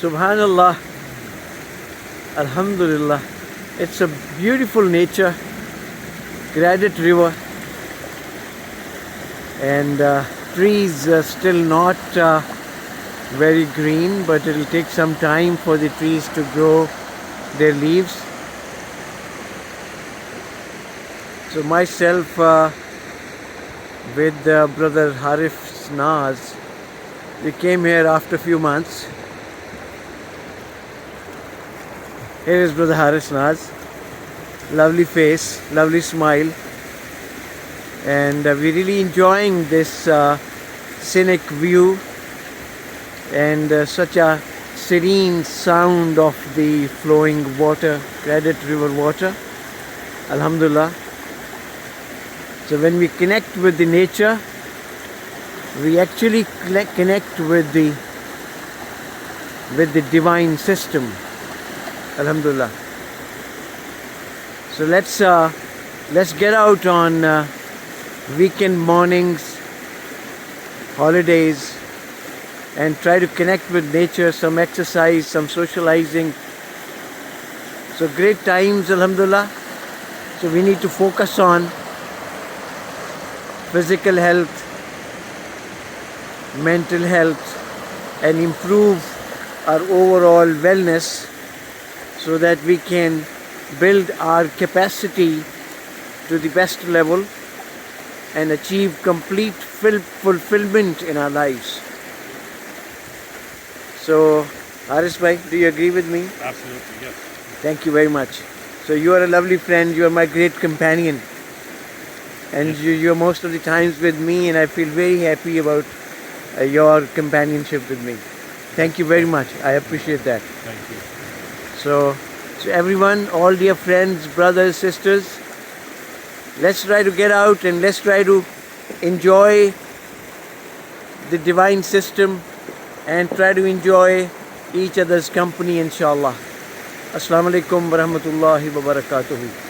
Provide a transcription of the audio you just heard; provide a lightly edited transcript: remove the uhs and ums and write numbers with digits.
Subhanallah, Alhamdulillah. It's a beautiful nature, Gradit River, and trees are still not very green, but it will take some time for the trees to grow their leaves. So myself with brother Harif Naz, we came here after a few months. Here is brother Harif Naz, lovely face, lovely smile, and we're really enjoying this scenic view and such a serene sound of the flowing water, Gradit River water. Alhamdulillah. So when we connect with the nature, we actually connect with the divine system. Alhamdulillah. So let's get out on weekend mornings, holidays, and try to connect with nature, some exercise, some socializing. So great times, Alhamdulillah. So we need to focus on physical health, mental health, and improve our overall wellness so that we can build our capacity to the best level and achieve complete fulfillment in our lives. So, Haris bhai, do you agree with me? Absolutely, yes. Thank you very much. So you are a lovely friend, you are my great companion, and you're most of the times with me, and I feel very happy about your companionship with me. Thank you very much. I appreciate that. Thank you. So everyone, all dear friends, brothers, sisters, let's try to get out and let's try to enjoy the divine system and try to enjoy each other's company, inshallah. Assalamu alaikum wa rahmatullahi wa barakatuhu.